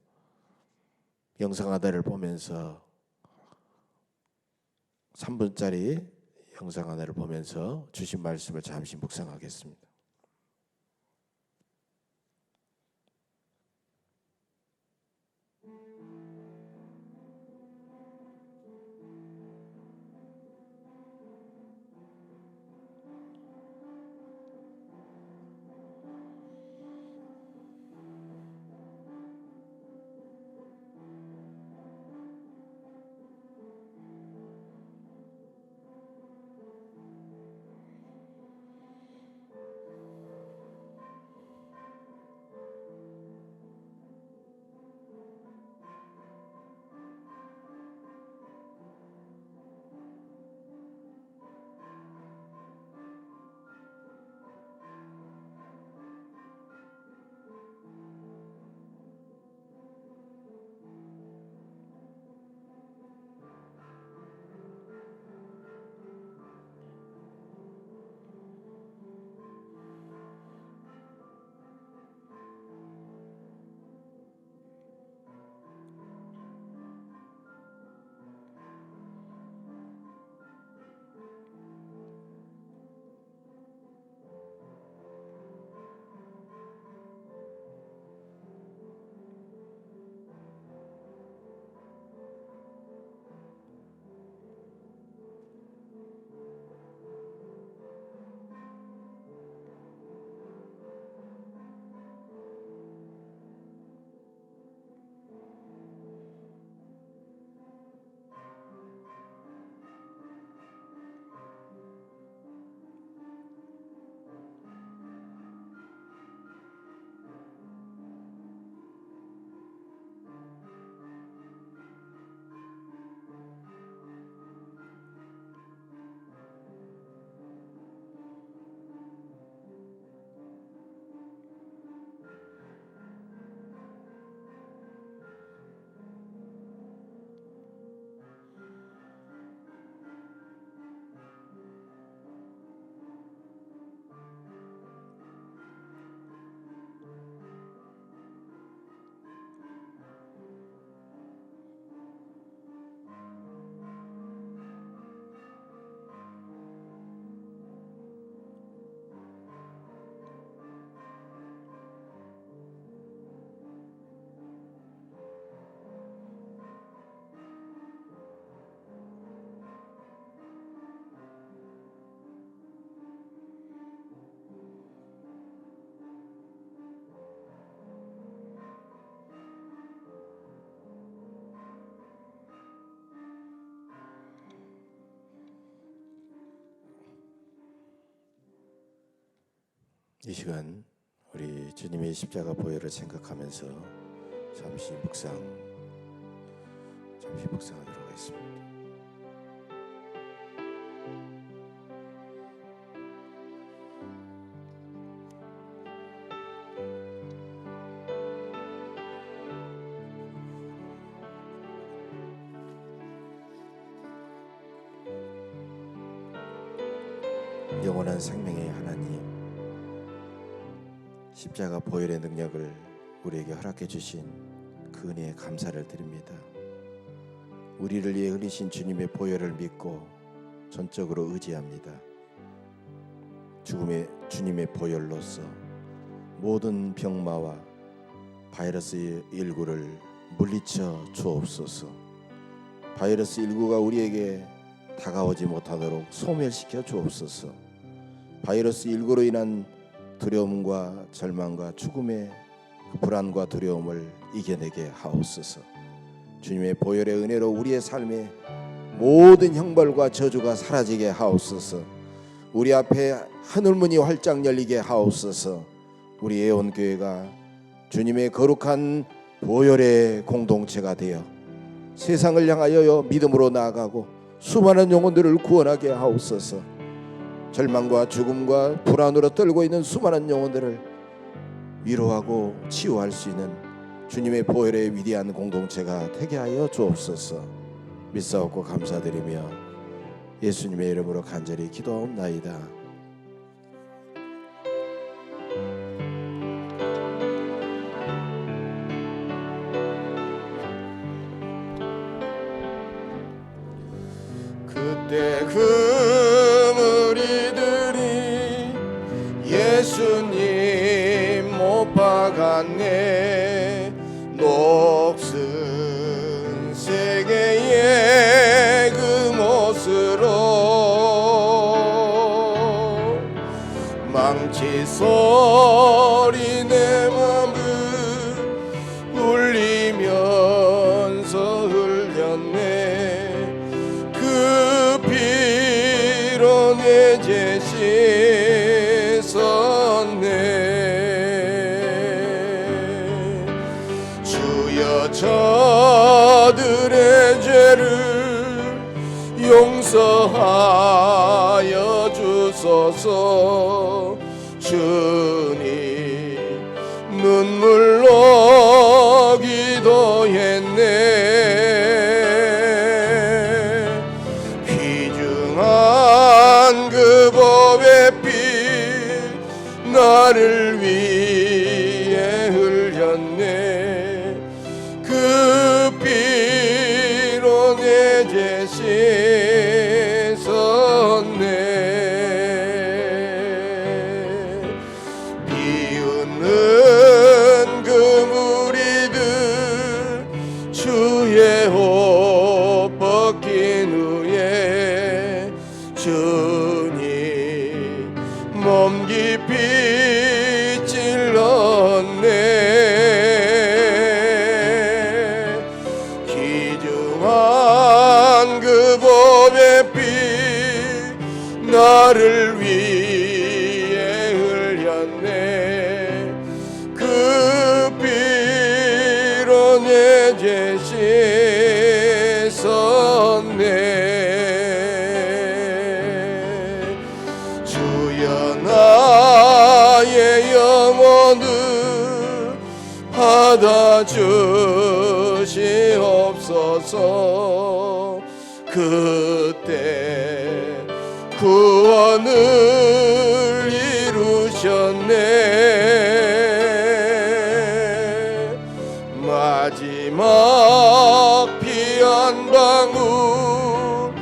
영상 하나를 보면서 3분짜리 영상 하나를 보면서 주신 말씀을 잠시 묵상하겠습니다. 이 시간 우리 주님의 십자가 보혈을 생각하면서 잠시 묵상하도록 하겠습니다. 영원한 생명의 하나님, 십자가 보혈의 능력을 우리에게 허락해 주신 그 은혜에 감사를 드립니다. 우리를 위해 흘리신 주님의 보혈을 믿고 전적으로 의지합니다. 주님의 보혈로서 모든 병마와 바이러스 19를 물리쳐 주옵소서. 바이러스 19가 우리에게 다가오지 못하도록 소멸시켜 주옵소서. 바이러스 19로 인한 두려움과 절망과 죽음의 그 불안과 두려움을 이겨내게 하옵소서. 주님의 보혈의 은혜로 우리의 삶에 모든 형벌과 저주가 사라지게 하옵소서. 우리 앞에 하늘문이 활짝 열리게 하옵소서. 우리 애원교회가 주님의 거룩한 보혈의 공동체가 되어 세상을 향하여 믿음으로 나아가고 수많은 영혼들을 구원하게 하옵소서. 절망과 죽음과 불안으로 떨고 있는 수많은 영혼들을 위로하고 치유할 수 있는 주님의 보혈의 위대한 공동체가 되게 하여 주옵소서. 믿사옵고 감사드리며 예수님의 이름으로 간절히 기도하옵나이다. 그때 그 무리들이 예수님 못 박았네. 녹슨 세계의 그 못으로 망치 소리 내 맘을 울리면서 흘렸네. 그 피로 내 죄 씻었네. 주여 저들의 죄를 용서하여 주소서. 주님 눈물로 기도했네. 귀중한 그 법의 피 나를 위해 흘렸네. 그 피로 내 죄 씻었네. 비웃는 그 무리들 주의 옷 벗긴 후에 주님 몸 깊이 찔렀네. 귀중한 그 법의 피 나를 위해 흘렸네. 그 피로 내 죄 씻었네. 주여 나의 영혼을 받아 주시옵소서. 그때 구원을 이루셨네. 마지막 피 한 방울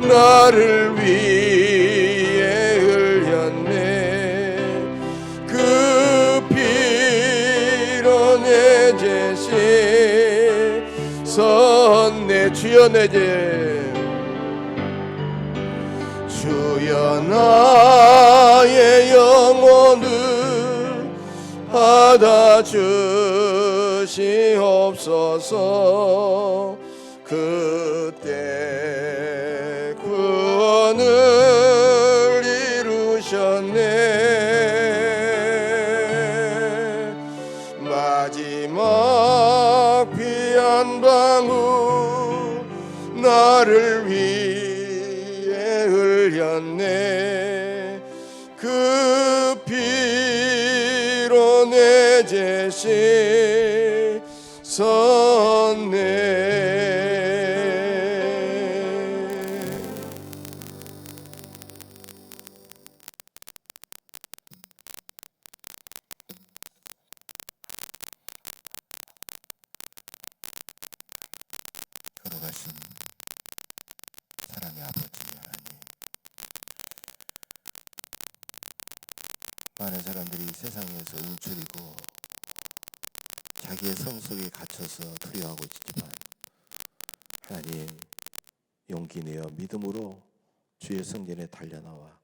나를 위해 흘렸네. 그 피로 내 죄 씻었네. 주여 내 죄, 주여 나의 영혼을 받아 주시옵소서. 그때 구원을 이루셨네. 나를 위해 흘렸네. 그 피로 내 죄 씻었네. 걸어가신 사랑의 아버지 하나님, 많은 사람들이 세상에서 움츠리고 자기의 성 속에 갇혀서 두려워하고 있지만 하나님, 용기 내어 믿음으로 주의 성전에 달려나와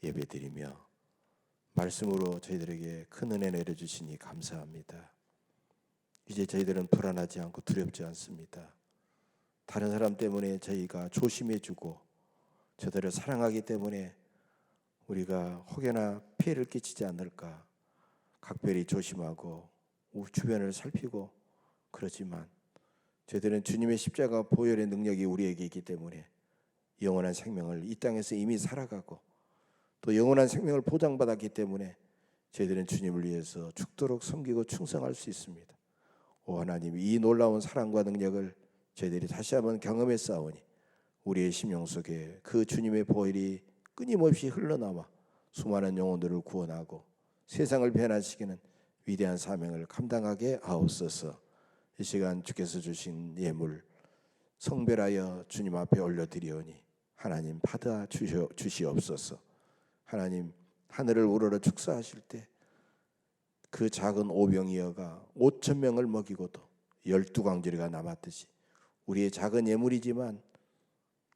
예배드리며 말씀으로 저희들에게 큰 은혜 내려주시니 감사합니다. 이제 저희들은 불안하지 않고 두렵지 않습니다. 다른 사람 때문에 저희가 조심해주고 저들을 사랑하기 때문에 우리가 혹여나 피해를 끼치지 않을까 각별히 조심하고 주변을 살피고 그러지만 저희들은 주님의 십자가 보혈의 능력이 우리에게 있기 때문에 영원한 생명을 이 땅에서 이미 살아가고 또 영원한 생명을 보장받았기 때문에 저희들은 주님을 위해서 죽도록 섬기고 충성할 수 있습니다. 오 하나님, 이 놀라운 사랑과 능력을 저희들이 다시 한번 경험했사오니 우리의 심령 속에 그 주님의 보혈이 끊임없이 흘러나와 수많은 영혼들을 구원하고 세상을 변화시키는 위대한 사명을 감당하게 하옵소서. 이 시간 주께서 주신 예물 성별하여 주님 앞에 올려드리오니 하나님 받아 주시옵소서. 하나님, 하늘을 우러러 축사하실 때 그 작은 오병이어가 5천 명을 먹이고도 12광주리가 남았듯이 우리의 작은 예물이지만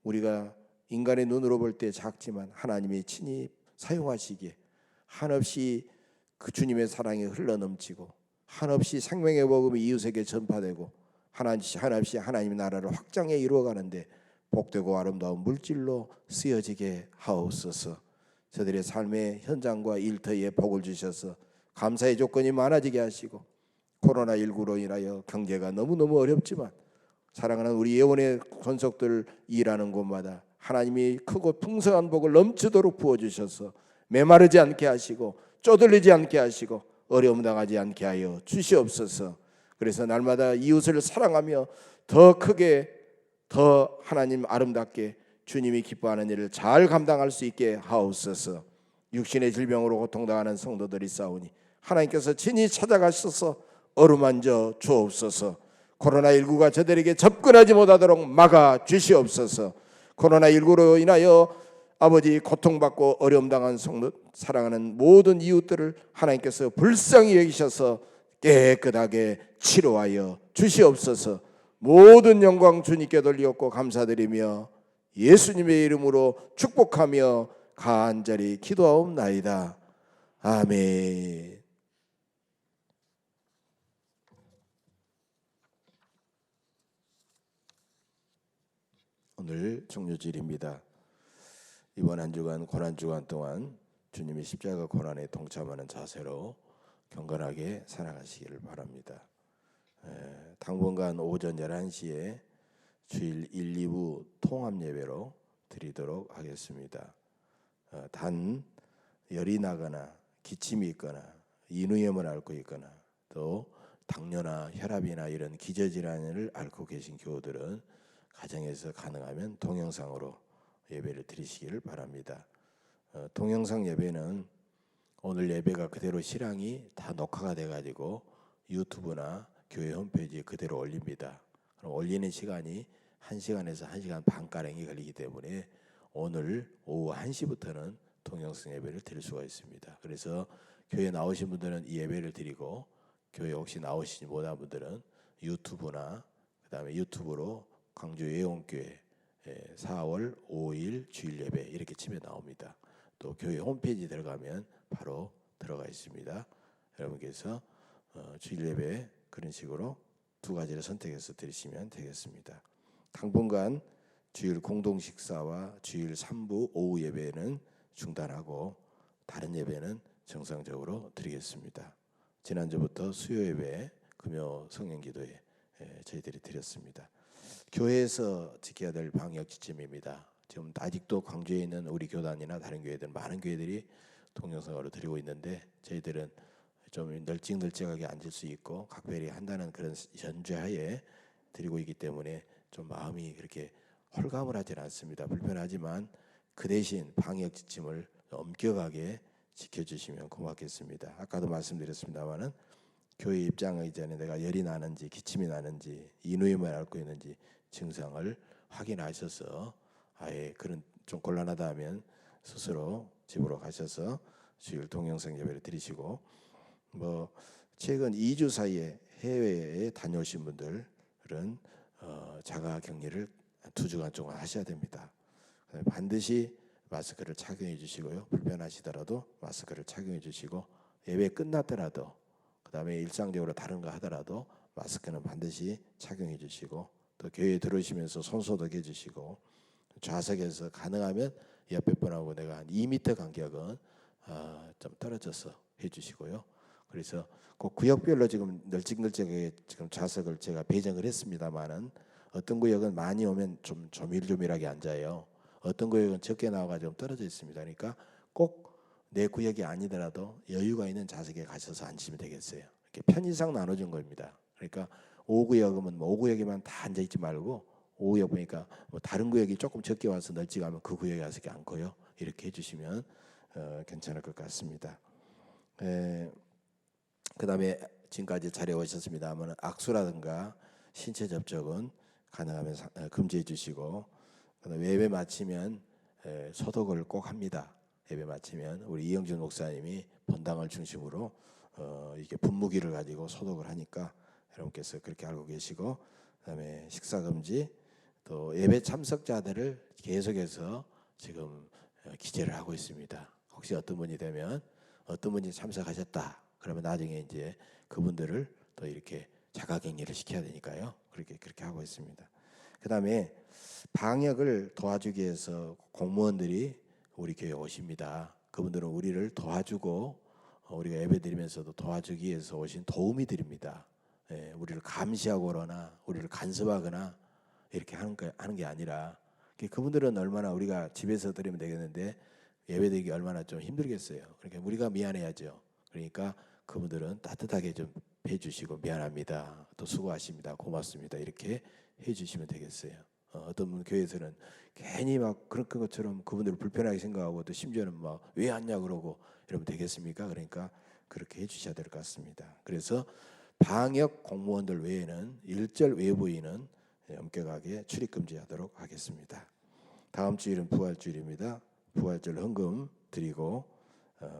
우리가 인간의 눈으로 볼 때 작지만 하나님이 친히 사용하시기에 한없이 그 주님의 사랑이 흘러넘치고 한없이 생명의 복음이 이웃에게 전파되고 한없이 하나님의 나라를 확장해 이루어가는데 복되고 아름다운 물질로 쓰여지게 하옵소서. 저들의 삶의 현장과 일터에 복을 주셔서 감사의 조건이 많아지게 하시고 코로나19로 인하여 경제가 너무너무 어렵지만 사랑하는 우리 예원의 권속들 일하는 곳마다 하나님이 크고 풍성한 복을 넘치도록 부어주셔서 메마르지 않게 하시고 쪼들리지 않게 하시고 어려움 당하지 않게 하여 주시옵소서. 그래서 날마다 이웃을 사랑하며 더 크게 더 하나님 아름답게 주님이 기뻐하는 일을 잘 감당할 수 있게 하옵소서. 육신의 질병으로 고통당하는 성도들이 싸우니 하나님께서 친히 찾아가셔서 어루만져 주옵소서. 코로나19가 저들에게 접근하지 못하도록 막아 주시옵소서. 코로나19로 인하여 아버지 고통받고 어려움 당한 성도 사랑하는 모든 이웃들을 하나님께서 불쌍히 여기셔서 깨끗하게 치료하여 주시옵소서. 모든 영광 주님께 돌리옵고 감사드리며 예수님의 이름으로 축복하며 간절히 기도하옵나이다. 아멘. 오늘 종료절입니다. 이번 한 주간 고난 주간 동안 주님의 십자가 고난에 동참하는 자세로 경건하게 살아가시기를 바랍니다. 당분간 오전 11시에 주일 1, 2부 통합 예배로 드리도록 하겠습니다. 단 열이 나거나 기침이 있거나 인후염을 앓고 있거나 또 당뇨나 혈압이나 이런 기저질환을 앓고 계신 교우들은 가정에서 가능하면 동영상으로 예배를 드리시기를 바랍니다. 동영상 예배는 오늘 예배가 그대로 실황이 다 녹화가 돼가지고 유튜브나 교회 홈페이지에 그대로 올립니다. 그럼 올리는 시간이 1시간에서 1시간 반가량이 걸리기 때문에 오늘 오후 1시부터는 동영상 예배를 드릴 수가 있습니다. 그래서 교회 나오신 분들은 이 예배를 드리고 교회 혹시 나오시지 못한 분들은 유튜브나 그다음에 유튜브로 광주 예원교회 4월 5일 주일 예배 이렇게 치면 나옵니다. 또 교회 홈페이지 들어가면 바로 들어가 있습니다. 여러분께서 주일 예배 그런 식으로 두 가지를 선택해서 드리시면 되겠습니다. 당분간 주일 공동 식사와 주일 3부 오후 예배는 중단하고 다른 예배는 정상적으로 드리겠습니다. 지난주부터 수요 예배, 금요 성령 기도에 저희들이 드렸습니다. 교회에서 지켜야 될 방역 지침입니다. 지금 아직도 광주에 있는 우리 교단이나 다른 교회들 많은 교회들이 동영상으로 드리고 있는데 저희들은 좀 널찍널찍하게 앉을 수 있고 각별히 한다는 그런 전제하에 드리고 있기 때문에 좀 마음이 그렇게 홀감을 하진 않습니다. 불편하지만 그 대신 방역 지침을 엄격하게 지켜주시면 고맙겠습니다. 아까도 말씀드렸습니다마는 교회 입장하기 전에 내가 열이 나는지 기침이 나는지 인후염을 앓고 있는지 증상을 확인하셔서 아예 그런 좀 곤란하다 하면 스스로 집으로 가셔서 주일 동영상 예배를 드리시고 최근 2주 사이에 해외에 다녀오신 분들은 자가격리를 2주간 동안 하셔야 됩니다. 반드시 마스크를 착용해 주시고요. 불편하시더라도 마스크를 착용해 주시고 예배 끝났더라도 그다음에 일상적으로 다른 거 하더라도 마스크는 반드시 착용해 주시고 또 교회에 들어오시면서 손 소독해 주시고 좌석에서 가능하면 옆에 분하고 내가 한 2m 간격은 좀 떨어져서 해주시고요. 그래서 그 구역별로 지금 널찍널찍하게 지금 좌석을 제가 배정을 했습니다만은 어떤 구역은 많이 오면 좀 조밀조밀하게 앉아요. 어떤 구역은 적게 나와가지고 떨어져 있습니다. 그러니까 꼭 내 구역이 아니더라도 여유가 있는 좌석에 가셔서 앉으시면 되겠어요. 이렇게 편의상 나눠준 겁니다. 그러니까 5구역이면 5구역에만 다 앉아 있지 말고 5구역 보니까 다른 구역이 조금 적게 와서 널찍하면 그 구역에 와서 앉고요. 이렇게 해주시면 괜찮을 것 같습니다. 그다음에 지금까지 자리에 오셨습니다만 악수라든가 신체 접촉은 가능하면 금지해 주시고 예배 마치면 소독을 꼭 합니다. 예배 마치면 우리 이영준 목사님이 본당을 중심으로 이게 분무기를 가지고 소독을 하니까 여러분께서 그렇게 알고 계시고 그다음에 식사 금지 또 예배 참석자들을 계속해서 지금 기재를 하고 있습니다. 혹시 어떤 분이 되면 어떤 분이 참석하셨다 그러면 나중에 이제 그분들을 또 이렇게 자가격리를 시켜야 되니까요. 그렇게 하고 있습니다. 그다음에 방역을 도와주기 위해서 공무원들이 우리 교회에 오십니다. 그분들은 우리를 도와주고 우리가 예배드리면서도 도와주기 위해서 오신 도우미들입니다. 우리를 감시하거나 우리를 간섭하거나 이렇게 하는 게 아니라 그분들은 얼마나 우리가 집에서 드리면 되겠는데 예배드리기 얼마나 좀 힘들겠어요. 그러니까 우리가 미안해야죠. 그러니까 그분들은 따뜻하게 좀 해주시고 미안합니다. 또 수고하십니다. 고맙습니다. 이렇게 해주시면 되겠어요. 어떤 분 교회에서는 괜히 막 그런 것처럼 그분들을 불편하게 생각하고 또 심지어는 막 왜 왔냐 그러고 이러면 되겠습니까? 그러니까 그렇게 해주셔야 될 것 같습니다. 그래서 방역 공무원들 외에는 일절 외부인은 엄격하게 출입 금지하도록 하겠습니다. 다음 주일은 부활주일입니다. 부활절 헌금 드리고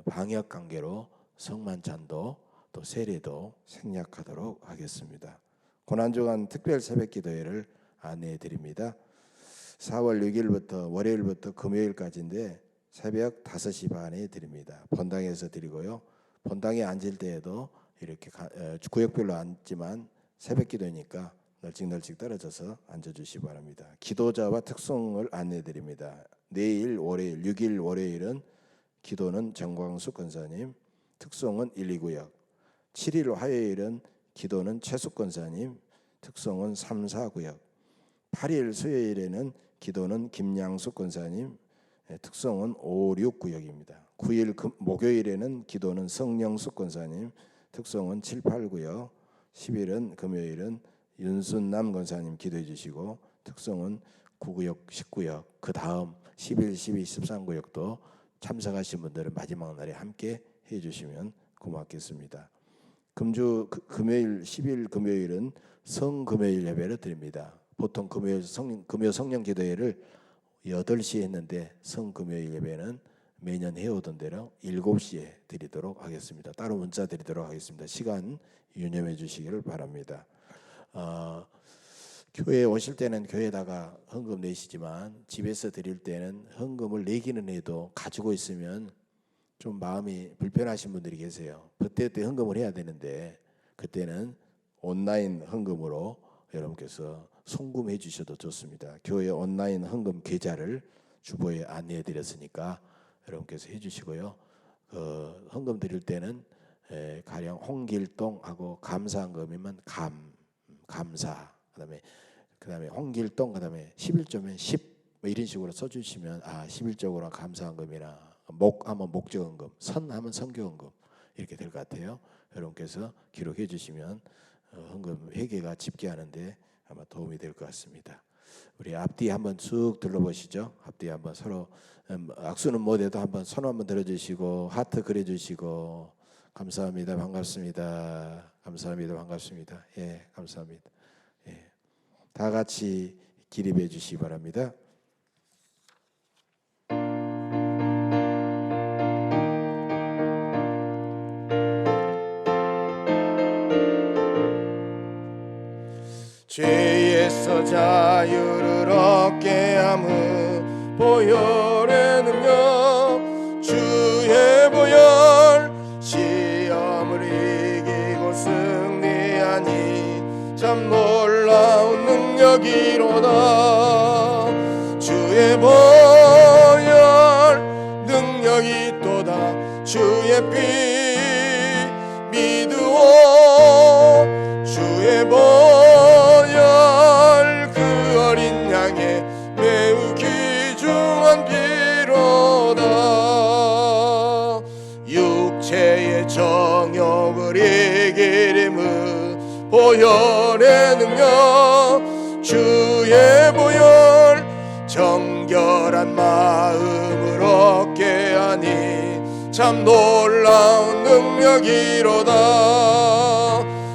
방역 관계로 성만찬도 또 세례도 생략하도록 하겠습니다. 고난주간 특별 새벽기도회를 안내해 드립니다. 4월 6일부터 월요일부터 금요일까지인데 새벽 5시 반에 드립니다. 본당에서 드리고요. 본당에 앉을 때에도 이렇게 구역별로 앉지만 새벽기도니까 널찍널찍 떨어져서 앉아주시기 바랍니다. 기도자와 특송을 안내해 드립니다. 내일 월요일 6일 월요일은 기도는 정광숙 권사님, 특송은 1, 2구역. 7일 화요일은 기도는 최숙 권사님, 특송은 3, 4구역. 8일 수요일에는 기도는 김양숙 권사님, 특송은 5, 6구역입니다. 9일 목요일에는 기도는 성령숙 권사님, 특송은 7, 8구역. 10일은 금요일은 윤순남 권사님 기도해 주시고 특송은 9구역, 10구역. 그 다음 11, 12, 13구역도 참석하신 분들은 마지막 날에 함께 해주시면 고맙겠습니다. 금요일 10일 금요일은 성금요일 예배를 드립니다. 보통 금요 성령 기도회를 8시에 했는데 성금요일 예배는 매년 해오던 대로 7시에 드리도록 하겠습니다. 따로 문자 드리도록 하겠습니다. 시간 유념해 주시기를 바랍니다. 교회에 오실 때는 교회에다가 헌금 내시지만 집에서 드릴 때는 헌금을 내기는 해도 가지고 있으면 좀 마음이 불편하신 분들이 계세요. 그때 헌금을 해야 되는데 그때는 온라인 헌금으로 여러분께서 송금해 주셔도 좋습니다. 교회 온라인 헌금 계좌를 주보에 안내해 드렸으니까 여러분께서 해주시고요. 헌금 드릴 때는 가령 홍길동하고 감사헌금이면 감사, 그다음에 그다음에 홍길동, 그다음에 11조면 10 뭐 이런 식으로 써주시면 11조구나, 감사헌금이나 목하면 목적헌금, 선하면 선교헌금 이렇게 될 것 같아요. 여러분께서 기록해 주시면 헌금 회계가 집계하는데 아마 도움이 될 것 같습니다. 우리 앞뒤 한번 쭉 둘러보시죠. 앞뒤 한번 서로 악수는 못해도 한번 손 한번 들어주시고 하트 그려주시고 감사합니다, 반갑습니다, 감사합니다, 반갑습니다. 예, 감사합니다. 예, 다 같이 기립해 주시기 바랍니다. 죄에서 자유를 얻게 함은 보혈의 능력, 주의 보혈, 시험을 이기고 승리하니 참 놀라운 능력이로다. 주의 보혈 능력이 있도다. 주의 피 믿으오. 주의 보혈 그 어린 양의 매우 귀중한 피로다. 육체의 정욕을 이기림은 보혈의 능력, 주의 보혈 정결한 마음을 얻게 하니 참 놀라운 능력이로다.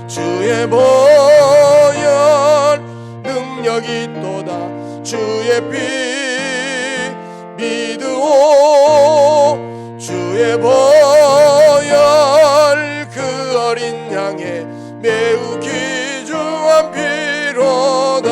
주의 보혈 능력이 있도다. 주의 피 믿으오. 주의 보혈 그 어린 양의 매우 귀중한 피로다.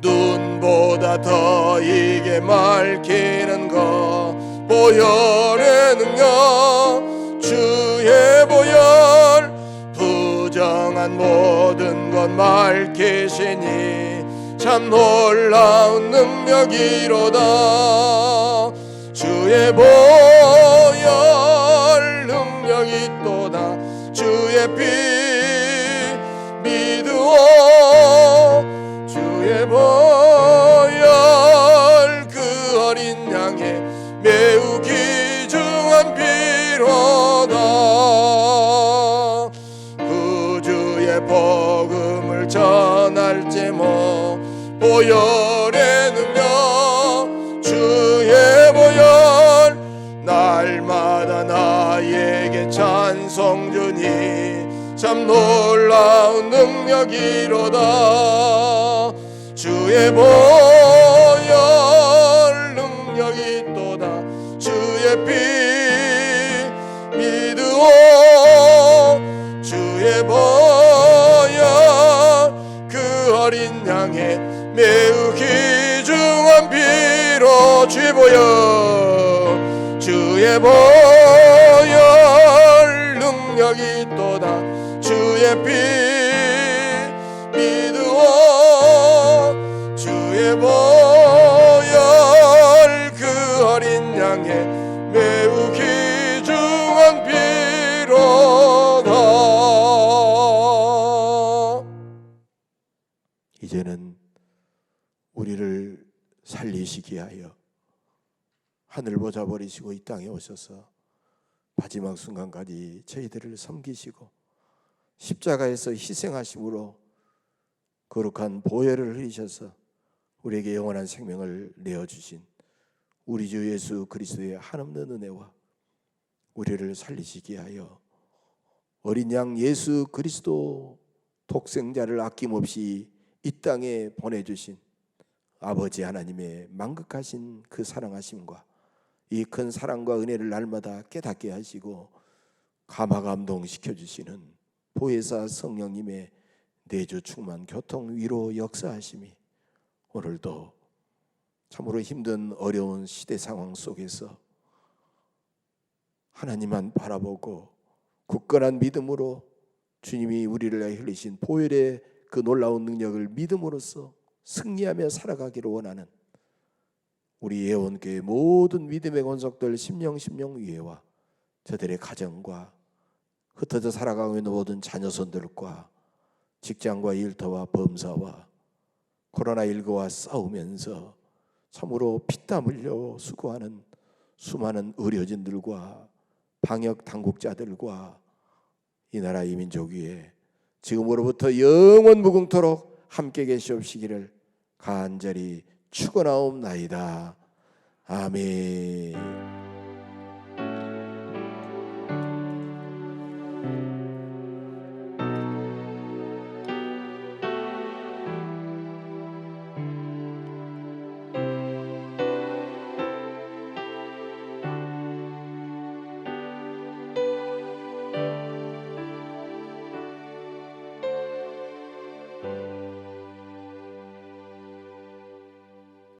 눈보다 더 이게 맑히는 것 보혈의 능력, 주의 보혈 부정한 모든 것 맑히시니 참 놀라운 능력이로다. 주의 보혈 능력이 있도다. 주의 피 믿으오. 주의 보혈 그 어린 양의 매우 귀중한 피로다. 구주의 복음을 전할 제목 보혈의 능력, 주의 보혈 날마다 나에게 찬송 주니 참 놀라운 능력이로다. 주의 보혈 능력이 있도다. 주의 피 믿으오. 주의 보혈 그 어린 양의 매우 귀중한 피로, 주의 보혈, 주의 보혈 능력이 있도다. 주의 피 믿으오. 주의 보혈 그 어린 양의 매우 귀중한 피로다. 이제는 우리를 살리시기 하여 하늘 보좌 버리시고 이 땅에 오셔서 마지막 순간까지 저희들을 섬기시고 십자가에서 희생하심으로 거룩한 보혈을 흘리셔서 우리에게 영원한 생명을 내어주신 우리 주 예수 그리스도의 한없는 은혜와 우리를 살리시기 하여 어린 양 예수 그리스도 독생자를 아낌없이 이 땅에 보내주신 아버지 하나님의 만극하신 그 사랑하심과 이 큰 사랑과 은혜를 날마다 깨닫게 하시고 감화감동시켜 주시는 보혜사 성령님의 내주 충만 교통 위로 역사하심이 오늘도 참으로 힘든 어려운 시대 상황 속에서 하나님만 바라보고 굳건한 믿음으로 주님이 우리를 위해 흘리신 보혈의 그 놀라운 능력을 믿음으로써 승리하며 살아가기를 원하는 우리 예원교회 모든 믿음의 권속들 심령위회와 저들의 가정과 흩어져 살아가고 있는 모든 자녀손들과 직장과 일터와 범사와 코로나19와 싸우면서 참으로 피땀 흘려 수고하는 수많은 의료진들과 방역 당국자들과 이 나라 이 민족 위에 지금으로부터 영원 무궁토록 함께 계시옵시기를 간절히 축원하옵나이다. 아멘.